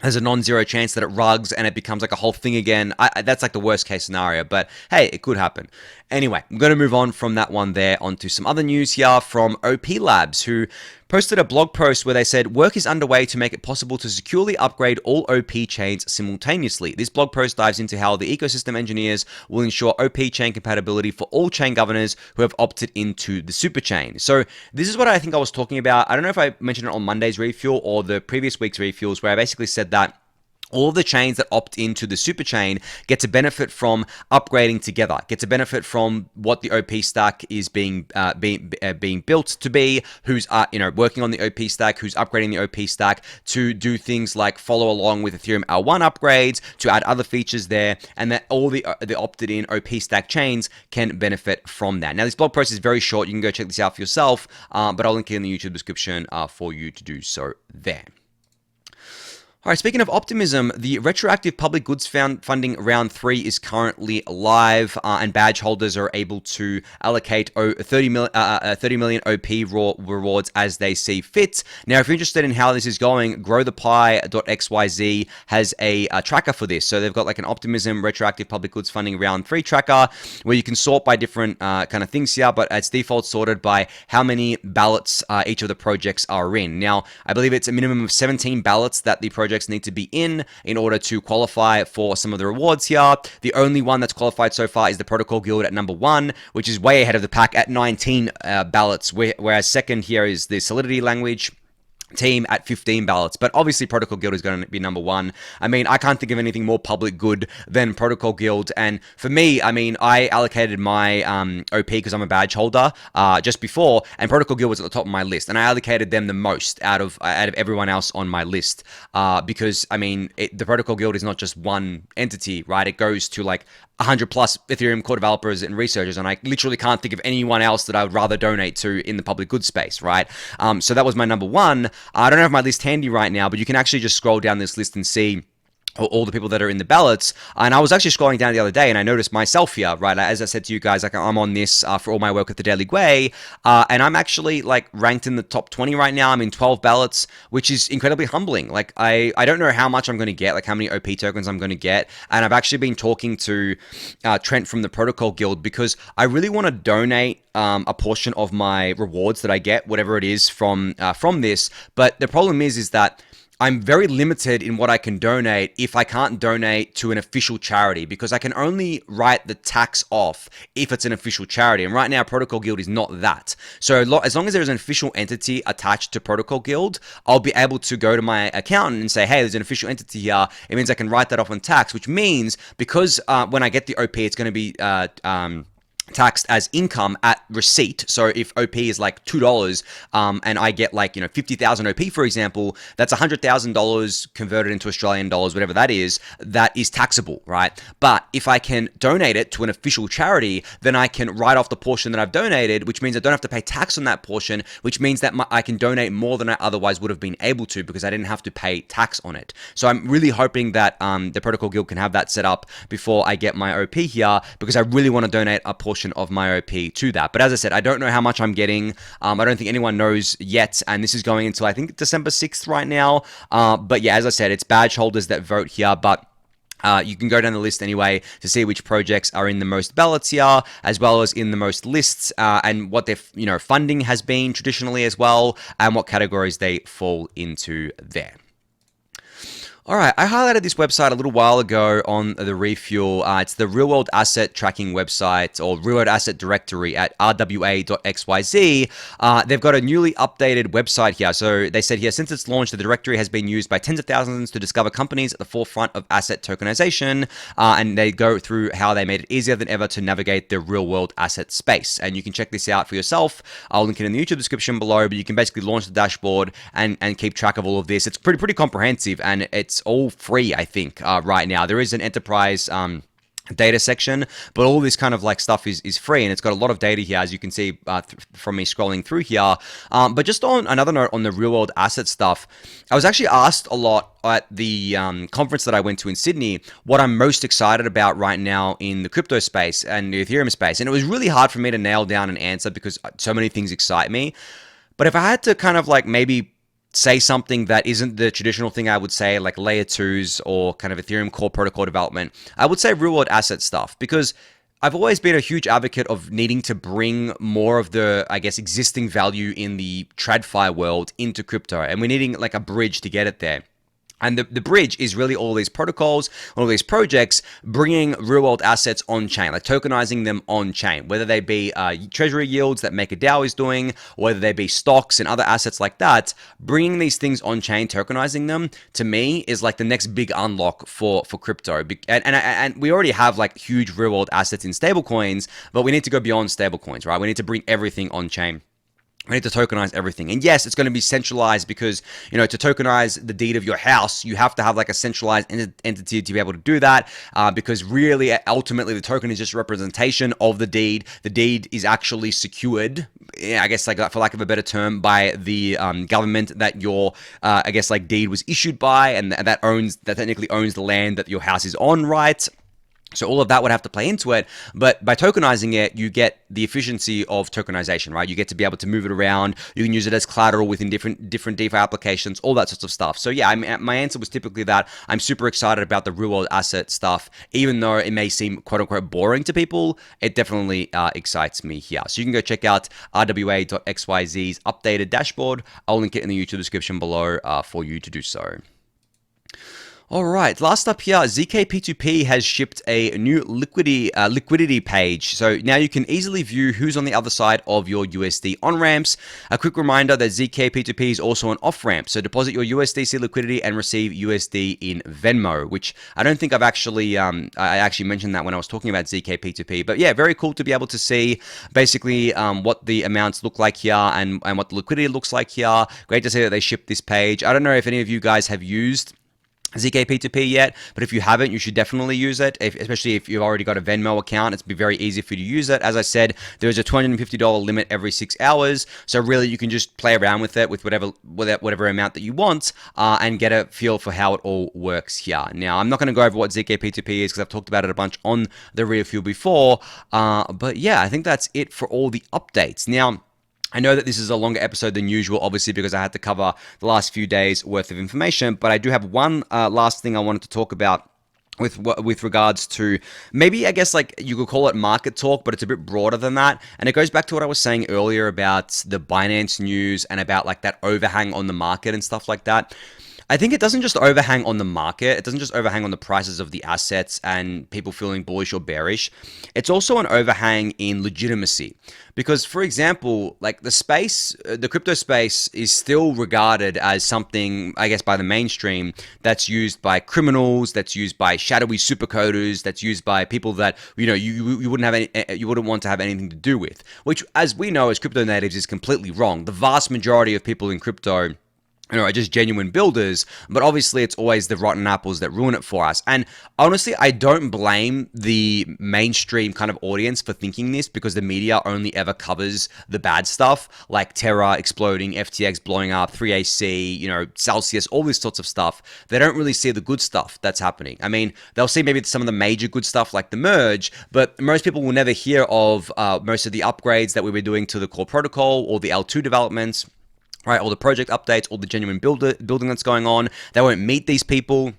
there's a non-zero chance that it rugs and it becomes like a whole thing again. That's like the worst case scenario, but hey, it could happen. Anyway, I'm going to move on from that one there onto some other news here from OP Labs, who posted a blog post where they said work is underway to make it possible to securely upgrade all OP chains simultaneously. This blog post dives into how the ecosystem engineers will ensure OP chain compatibility for all chain governors who have opted into the Superchain. So this is what I think I was talking about. I don't know if I mentioned it on Monday's refuel or the previous week's refuels, where I basically said that all of the chains that opt into the Superchain get to benefit from upgrading together, get to benefit from what the OP stack is being built to be, who's working on the OP stack, who's upgrading the OP stack to do things like follow along with Ethereum L1 upgrades, to add other features there, and that all the opted-in OP stack chains can benefit from that. Now, this blog post is very short. You can go check this out for yourself, but I'll link it in the YouTube description for you to do so there. All right, speaking of optimism, the retroactive public goods funding round 3 is currently live, and badge holders are able to allocate 30 million OP raw rewards as they see fit. Now, if you're interested in how this is going, Growthepie.xyz has a tracker for this. So they've got like an optimism retroactive public goods funding round 3 tracker where you can sort by different kind of things here, but it's default sorted by how many ballots each of the projects are in. Now, I believe it's a minimum of 17 ballots that the projects need to be in order to qualify for some of the rewards here. The only one that's qualified so far is the Protocol Guild at number 1, which is way ahead of the pack at 19 ballots, whereas second here is the Solidity Language team at 15 ballots, but obviously Protocol Guild is going to be number 1. I mean, I can't think of anything more public good than Protocol Guild, and for me, I mean, I allocated my OP because I'm a badge holder just before, and Protocol Guild was at the top of my list, and I allocated them the most out of everyone else on my list because, I mean, the Protocol Guild is not just one entity, right? It goes to like 100 plus Ethereum core developers and researchers, and I literally can't think of anyone else that I would rather donate to in the public goods space, right? So that was my number 1. I don't have my list handy right now, but you can actually just scroll down this list and see all the people that are in the ballots. And I was actually scrolling down the other day and I noticed myself here, right? As I said to you guys, like I'm on this for all my work at the Daily Gwei, and I'm actually like ranked in the top 20 right now. I'm in 12 ballots, which is incredibly humbling. Like I don't know how much I'm going to get, like how many OP tokens I'm going to get. And I've actually been talking to Trent from the Protocol Guild because I really want to donate a portion of my rewards that I get, whatever it is from this. But the problem is that I'm very limited in what I can donate if I can't donate to an official charity, because I can only write the tax off if it's an official charity. And right now, Protocol Guild is not that. So as long as there's an official entity attached to Protocol Guild, I'll be able to go to my accountant and say, hey, there's an official entity here. It means I can write that off on tax, which means because when I get the OP, it's going to be taxed as income at receipt. So if OP is like $2 and I get like 50,000 OP, for example, that's $100,000 converted into Australian dollars, whatever that is taxable, right? But if I can donate it to an official charity, then I can write off the portion that I've donated, which means I don't have to pay tax on that portion, which means that I can donate more than I otherwise would have been able to because I didn't have to pay tax on it. So I'm really hoping that the Protocol Guild can have that set up before I get my OP here, because I really want to donate a portion of my OP to that. But as I said, I don't know how much I'm getting. I don't think anyone knows yet, and this is going until I think December 6th right now. But yeah, as I said, it's badge holders that vote here, but you can go down the list anyway to see which projects are in the most ballots here, as well as in the most lists, and what their funding has been traditionally as well, and what categories they fall into there. All right, I highlighted this website a little while ago on the Refuel. It's the real world asset tracking website or real world asset directory at Rwa.xyz. They've got a newly updated website here. So they said here, since its launch, the directory has been used by tens of thousands to discover companies at the forefront of asset tokenization. And they go through how they made it easier than ever to navigate the real world asset space. And you can check this out for yourself. I'll link it in the YouTube description below, but you can basically launch the dashboard and keep track of all of this. It's pretty comprehensive, and it's all free, I think, right now. There is an enterprise data section, but all this kind of like stuff is free, and it's got a lot of data here, as you can see from me scrolling through here. But just on another note on the real world asset stuff, I was actually asked a lot at the conference that I went to in Sydney what I'm most excited about right now in the crypto space and the Ethereum space, and it was really hard for me to nail down an answer because so many things excite me. But if I had to kind of like maybe say something that isn't the traditional thing I would say, like layer 2s or kind of Ethereum core protocol development, I would say real world asset stuff, because I've always been a huge advocate of needing to bring more of the, I guess, existing value in the TradFi world into crypto, and we're needing like a bridge to get it there. And the bridge is really all these protocols, all these projects, bringing real-world assets on-chain, like tokenizing them on-chain, whether they be treasury yields that MakerDAO is doing, whether they be stocks and other assets like that. Bringing these things on-chain, tokenizing them, to me, is like the next big unlock for crypto. And we already have like huge real-world assets in stablecoins, but we need to go beyond stablecoins, right? We need to bring everything on-chain. We need to tokenize everything. And yes, it's going to be centralized because, to tokenize the deed of your house, you have to have like a centralized entity to be able to do that, because really, ultimately, the token is just a representation of the deed. The deed is actually secured, I guess, like for lack of a better term, by the government that your, I guess, like deed was issued by, and that technically owns the land that your house is on, right? So all of that would have to play into it, but by tokenizing it, you get the efficiency of tokenization, right? You get to be able to move it around. You can use it as collateral within different DeFi applications, all that sorts of stuff. So yeah, my answer was typically that I'm super excited about the real-world asset stuff, even though it may seem quote-unquote boring to people. It definitely excites me here. So you can go check out Rwa.xyz's updated dashboard. I'll link it in the YouTube description below for you to do so. All right, last up here, ZKP2P has shipped a new liquidity page. So now you can easily view who's on the other side of your USD on-ramps. A quick reminder that ZKP2P is also an off-ramp. So deposit your USDC liquidity and receive USD in Venmo, which I don't think I've actually, I actually mentioned that when I was talking about ZKP2P. But yeah, very cool to be able to see basically what the amounts look like here and what the liquidity looks like here. Great to see that they shipped this page. I don't know if any of you guys have used ZKP2P yet, but if you haven't, you should definitely use it, especially if you've already got a Venmo account. It's be very easy for you to use it. As I said, there's a $250 limit every 6 hours, so really you can just play around with it with whatever amount that you want, and get a feel for how it all works here. Now, I'm not going to go over what ZKP2P is because I've talked about it a bunch on the Refuel before, but yeah, I think that's it for all the updates. Now, I know that this is a longer episode than usual, obviously, because I had to cover the last few days worth of information, but I do have one last thing I wanted to talk about with regards to maybe, I guess, like you could call it market talk, but it's a bit broader than that. And it goes back to what I was saying earlier about the Binance news and about like that overhang on the market and stuff like that. I think it doesn't just overhang on the market. It doesn't just overhang on the prices of the assets and people feeling bullish or bearish. It's also an overhang in legitimacy. Because, for example, like the crypto space is still regarded as something, I guess, by the mainstream that's used by criminals, that's used by shadowy supercoders, that's used by people that, you wouldn't want to have anything to do with. Which, as we know as crypto natives, is completely wrong. The vast majority of people in crypto are just genuine builders, but obviously it's always the rotten apples that ruin it for us. And honestly, I don't blame the mainstream kind of audience for thinking this, because the media only ever covers the bad stuff, like Terra exploding, FTX blowing up, 3AC, Celsius, all these sorts of stuff. They don't really see the good stuff that's happening. I mean, they'll see maybe some of the major good stuff like the merge, but most people will never hear of most of the upgrades that we were doing to the core protocol or the L2 developments. Right, all the project updates, all the genuine building that's going on. They won't meet these people.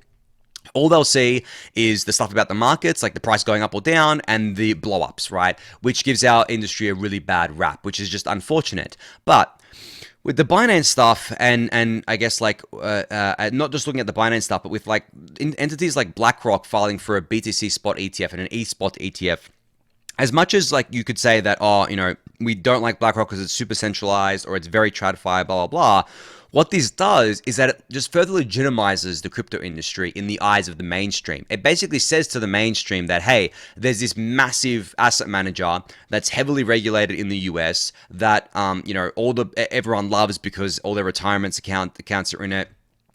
All they'll see is the stuff about the markets, like the price going up or down, and the blow-ups, right? Which gives our industry a really bad rap, which is just unfortunate. But With the Binance stuff, and I guess like not just looking at the Binance stuff, but with like entities like BlackRock filing for a BTC spot ETF and an E spot ETF. As much as like you could say that, oh, we don't like BlackRock because it's super centralized or it's very TradFi, blah blah blah. What this does is that it just further legitimizes the crypto industry in the eyes of the mainstream. It basically says to the mainstream that, hey, there's this massive asset manager that's heavily regulated in the US that everyone loves because all their retirement accounts are in it.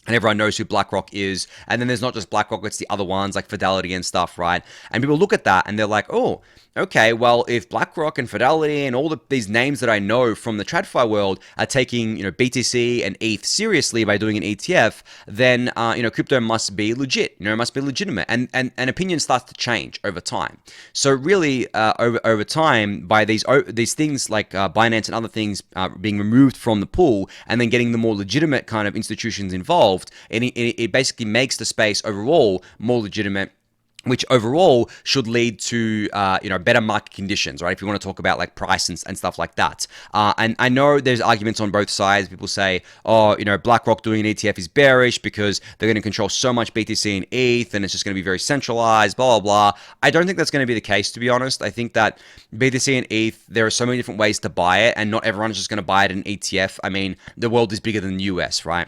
And everyone knows who BlackRock is. And then there's not just BlackRock, it's the other ones like Fidelity and stuff, right? And people look at that and they're like, oh, okay, well, if BlackRock and Fidelity and all these names that I know from the TradFi world are taking, BTC and ETH seriously by doing an ETF, then, crypto must be legit, must be legitimate. And opinion starts to change over time. So really, over time, by these things like Binance and other things being removed from the pool and then getting the more legitimate kind of institutions involved, and it basically makes the space overall more legitimate, which overall should lead to better market conditions, right? If you want to talk about like price and stuff like that. And I know there's arguments on both sides. People say, oh, BlackRock doing an ETF is bearish because they're going to control so much BTC and ETH and it's just going to be very centralized, blah, blah, blah. I don't think that's going to be the case, to be honest. I think that BTC and ETH, there are so many different ways to buy it and not everyone is just going to buy it in an ETF. I mean, the world is bigger than the US, right?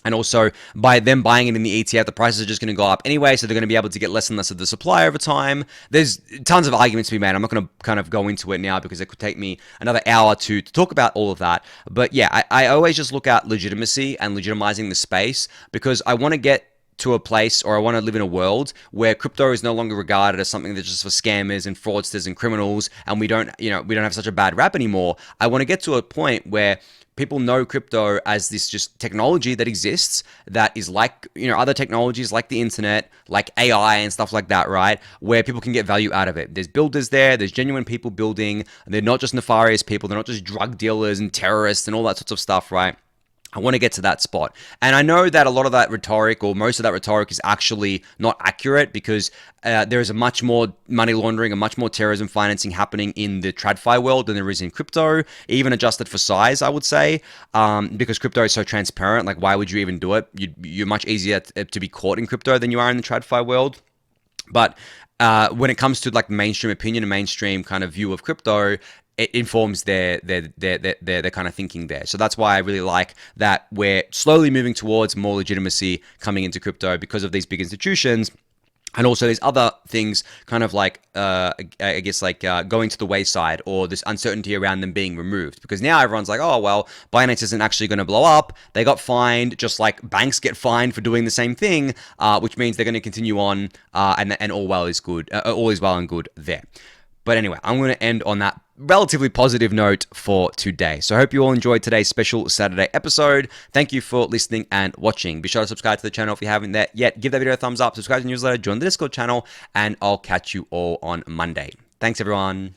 And also, by them buying it in the ETF, the prices are just going to go up anyway, so they're going to be able to get less and less of the supply over time. There's tons of arguments to be made. I'm not going to kind of go into it now because it could take me another hour to talk about all of that. But yeah, I always just look at legitimacy and legitimizing the space because I want to get to a place, or I want to live in a world where crypto is no longer regarded as something that's just for scammers and fraudsters and criminals, and we don't have such a bad rap anymore. I want to get to a point where people know crypto as this just technology that exists that is like, other technologies like the internet, like AI and stuff like that, right? Where people can get value out of it. There's builders there's genuine people building. They're not just nefarious people. They're not just drug dealers and terrorists and all that sorts of stuff, right? I want to get to that spot. And I know that a lot of that rhetoric, or most of that rhetoric, is actually not accurate because there is a much more money laundering and much more terrorism financing happening in the TradFi world than there is in crypto, even adjusted for size, I would say, because crypto is so transparent. Like, why would you even do it? You're much easier to be caught in crypto than you are in the TradFi world. But when it comes to like mainstream opinion and mainstream kind of view of crypto, it informs their kind of thinking there. So that's why I really like that we're slowly moving towards more legitimacy coming into crypto because of these big institutions. And also these other things kind of like, I guess like going to the wayside, or this uncertainty around them being removed. Because now everyone's like, oh, well, Binance isn't actually going to blow up. They got fined just like banks get fined for doing the same thing, which means they're going to continue on and all is well and good there. But anyway, I'm going to end on that relatively positive note for today. So I hope you all enjoyed today's special Saturday episode. Thank you for listening and watching. Be sure to subscribe to the channel if you haven't yet. Give that video a thumbs up, subscribe to the newsletter, join the Discord channel, and I'll catch you all on Monday. Thanks, everyone.